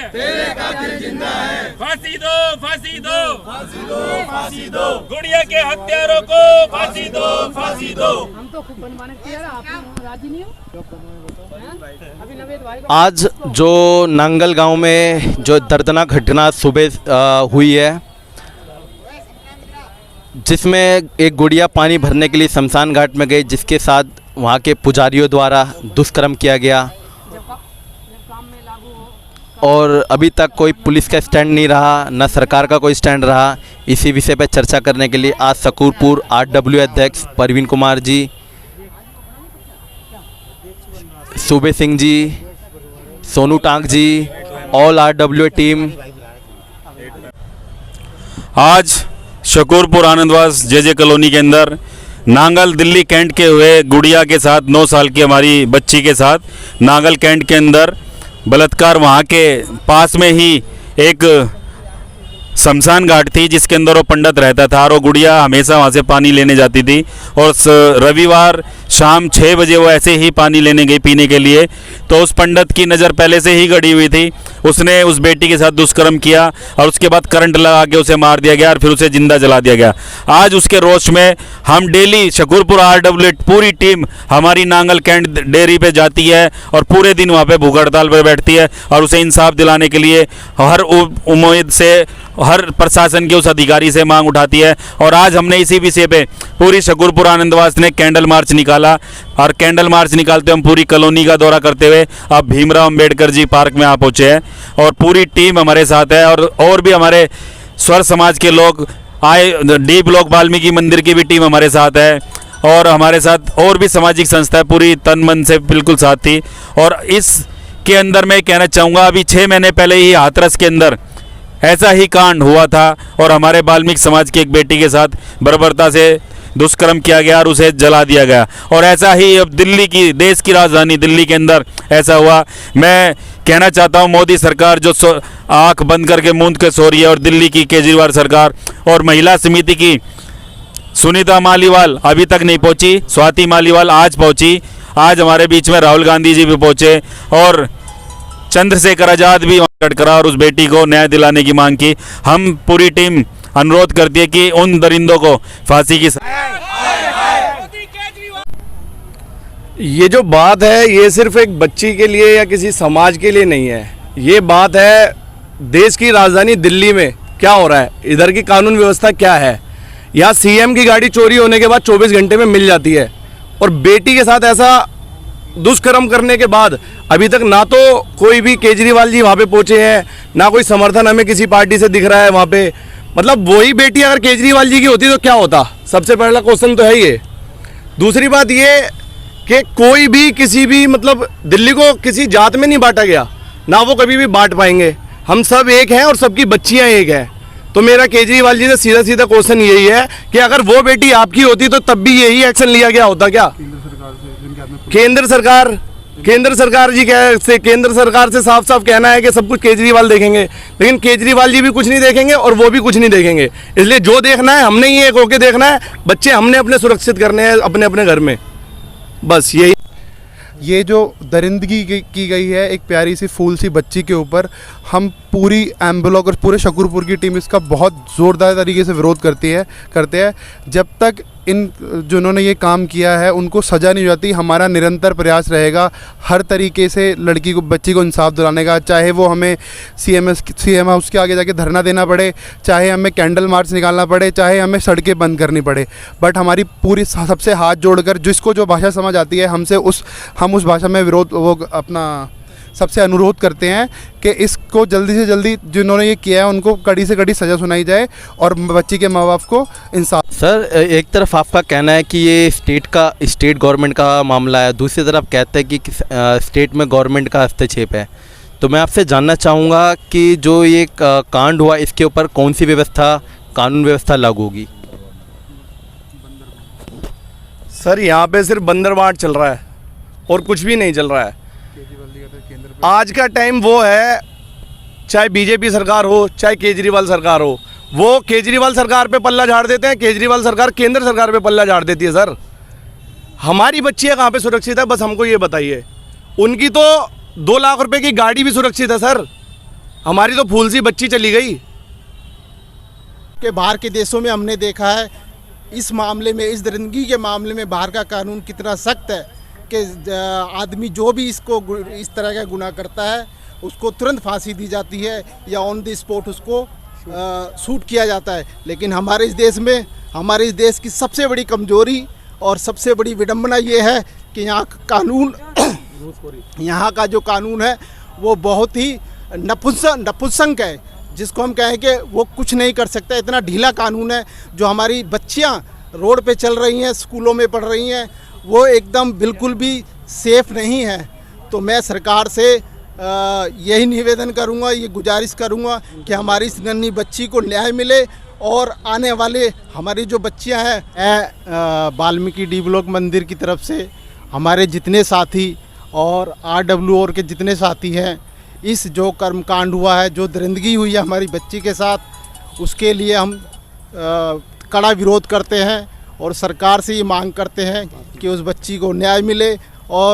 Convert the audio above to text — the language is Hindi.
तेरे कातिल जिंदा है। फांसी दो, फांसी दो, फांसी दो, फांसी दो, गुड़िया के हत्यारों को फांसी दो, फांसी दो। हम तो खूब बनवाने तैयार हैं, आप राजी नहीं हो? अभी नवेद भाई आज जो नांगल गांव में जो दर्दनाक घटना सुबह हुई है, जिसमें एक गुड़िया पानी भरने के लिए शमशान घाट में गई, जिसके साथ वहाँ के पुजारियों द्वारा दुष्कर्म किया गया और अभी तक कोई पुलिस का स्टैंड नहीं रहा, न सरकार का कोई स्टैंड रहा। इसी विषय पर चर्चा करने के लिए आज शकूरपुर RW अध्यक्ष परवीन कुमार जी, सूबे सिंह जी, सोनू टांक जी, ऑल RW टीम आज शकूरपुर आनंदवास JJ कॉलोनी के अंदर नांगल दिल्ली कैंट के हुए गुड़िया के साथ 9 साल की हमारी बच्ची के साथ नांगल कैंट के अंदर बलात्कार। वहाँ के पास में ही एक शमशान घाट थी जिसके अंदर वो पंडित रहता था और वो गुड़िया हमेशा वहाँ से पानी लेने जाती थी। और रविवार शाम 6 बजे वो ऐसे ही पानी लेने गई पीने के लिए, तो उस पंडित की नज़र पहले से ही गड़ी हुई थी। उसने उस बेटी के साथ दुष्कर्म किया और उसके बाद करंट लगा के उसे मार दिया गया और फिर उसे जिंदा जला दिया गया। आज उसके रोष में हम डेली शकूरपुर RW पूरी टीम हमारी नांगल कैंट डेयरी पे जाती है और पूरे दिन वहाँ पे भूख हड़ताल पर बैठती है और उसे इंसाफ दिलाने के लिए हर उम्मीद से हर प्रशासन के उस अधिकारी से मांग उठाती है। और आज हमने इसी विषय पे पूरी शकूरपुर आनंदवास ने कैंडल मार्च निकाला और कैंडल मार्च निकालते हम पूरी कॉलोनी का दौरा करते हुए अब भीमराव अंबेडकर जी पार्क में आ पहुँचे हैं और पूरी टीम हमारे साथ है। और भी हमारे स्वर समाज के लोग आए, D ब्लॉक वाल्मीकि मंदिर की भी टीम हमारे साथ है और हमारे साथ और भी सामाजिक संस्था पूरी तन मन से बिल्कुल साथ थी। और इसके अंदर मैं कहना चाहूँगा, अभी 6 महीने पहले ही हाथरस के अंदर ऐसा ही कांड हुआ था और हमारे वाल्मीकि समाज की एक बेटी के साथ बर्बरता से दुष्कर्म किया गया और उसे जला दिया गया। और ऐसा ही अब दिल्ली की, देश की राजधानी दिल्ली के अंदर ऐसा हुआ। मैं कहना चाहता हूं, मोदी सरकार जो आंख बंद करके मूंद के सो रही है और दिल्ली की केजरीवाल सरकार और महिला समिति की सुनीता मालीवाल अभी तक नहीं पहुंची, स्वाति मालीवाल आज पहुंची। आज हमारे बीच में राहुल गांधी जी भी पहुंचे और चंद्रशेखर आज़ाद भी करा और उस बेटी को न्याय दिलाने की मांग की। हम पूरी टीम अनुरोध करती है कि उन दरिंदों को फांसी की। ये जो बात है ये सिर्फ एक बच्ची के लिए या किसी समाज के लिए नहीं है, ये बात है देश की राजधानी दिल्ली में क्या हो रहा है, इधर की कानून व्यवस्था क्या है। यहाँ CM की गाड़ी चोरी होने के बाद 24 घंटे में मिल जाती है और बेटी के साथ ऐसा दुष्कर्म करने के बाद अभी तक ना तो कोई भी केजरीवाल जी वहाँ पे पहुँचे हैं, ना कोई समर्थन हमें किसी पार्टी से दिख रहा है वहाँ पे। मतलब वही बेटी अगर केजरीवाल जी की होती तो क्या होता, सबसे पहला क्वेश्चन तो है ये। दूसरी बात ये कि कोई भी किसी भी मतलब दिल्ली को किसी जात में नहीं बांटा गया, ना वो कभी भी बांट पाएंगे। हम सब एक हैं और सबकी बच्चियाँ एक हैं। तो मेरा केजरीवाल जी से सीधा सीधा क्वेश्चन यही है कि अगर वो बेटी आपकी होती तो तब भी यही एक्शन लिया गया होता क्या? केंद्र सरकार से साफ साफ कहना है कि सब कुछ केजरीवाल देखेंगे, लेकिन केजरीवाल जी भी कुछ नहीं देखेंगे और वो भी कुछ नहीं देखेंगे। इसलिए जो देखना है हमने ही एक होके देखना है, बच्चे हमने अपने सुरक्षित करने हैं अपने अपने घर में, बस यही। ये जो दरिंदगी की गई है एक प्यारी सी फूल सी बच्ची के ऊपर, हम पूरी एम ब्लॉक और पूरे शकूरपुर की टीम इसका बहुत ज़ोरदार तरीके से विरोध करते हैं। जब तक इन जिन्होंने ये काम किया है उनको सज़ा नहीं हो जाती, हमारा निरंतर प्रयास रहेगा हर तरीके से बच्ची को इंसाफ दिलाने का। चाहे वो हमें CM हाउस के आगे जाके धरना देना पड़े, चाहे हमें कैंडल मार्च निकालना पड़े, चाहे हमें सड़कें बंद करनी पड़े, बट हमारी पूरी सबसे हाथ जोड़कर जिसको जो भाषा समझ आती है हम उस भाषा में सबसे अनुरोध करते हैं कि इसको जल्दी से जल्दी जिन्होंने ये किया है उनको कड़ी से कड़ी सज़ा सुनाई जाए और बच्ची के माँ बाप को इंसाफ। सर, एक तरफ आपका कहना है कि ये स्टेट गवर्नमेंट का मामला है, दूसरी तरफ कहते हैं कि स्टेट में गवर्नमेंट का हस्तक्षेप है। तो मैं आपसे जानना चाहूँगा कि जो ये कांड हुआ इसके ऊपर कौन सी कानून व्यवस्था लागू होगी? सर, यहाँ पे सिर्फ बंदरबाट चल रहा है और कुछ भी नहीं चल रहा है। आज का टाइम वो है, चाहे बीजेपी सरकार हो चाहे केजरीवाल सरकार हो, वो केजरीवाल सरकार पे पल्ला झाड़ देते हैं, केजरीवाल सरकार केंद्र सरकार पे पल्ला झाड़ देती है। सर, हमारी बच्चियाँ कहाँ पे सुरक्षित है, बस हमको ये बताइए। उनकी तो 2 लाख रुपए की गाड़ी भी सुरक्षित है सर, हमारी तो फूल सी बच्ची चली गई। कि बाहर के देशों में हमने देखा है इस मामले में, इस दरिंदगी के मामले में बाहर का कानून कितना सख्त है कि आदमी जो भी इसको इस तरह का गुनाह करता है उसको तुरंत फांसी दी जाती है या ऑन द स्पॉट उसको शूट किया जाता है। लेकिन हमारे इस देश में, हमारे इस देश की सबसे बड़ी कमजोरी और सबसे बड़ी विडंबना ये है कि यहाँ का कानून यहाँ का जो कानून है वो बहुत ही नपुंसक है, जिसको हम कहें कि वो कुछ नहीं कर सकता। इतना ढीला कानून है। जो हमारी बच्चियाँ रोड पे चल रही हैं, स्कूलों में पढ़ रही हैं, वो एकदम बिल्कुल भी सेफ नहीं है। तो मैं सरकार से यही निवेदन करूंगा, ये गुजारिश करूंगा कि हमारी इस नन्ही बच्ची को न्याय मिले और आने वाले हमारी जो बच्चियां हैं वाल्मीकि डी ब्लॉक मंदिर की तरफ से हमारे जितने साथी और RWR के जितने साथी हैं, इस जो कर्मकांड हुआ है, जो दरिंदगी हुई है हमारी बच्ची के साथ, उसके लिए हम कड़ा विरोध करते हैं और सरकार से ये मांग करते हैं कि उस बच्ची को न्याय मिले और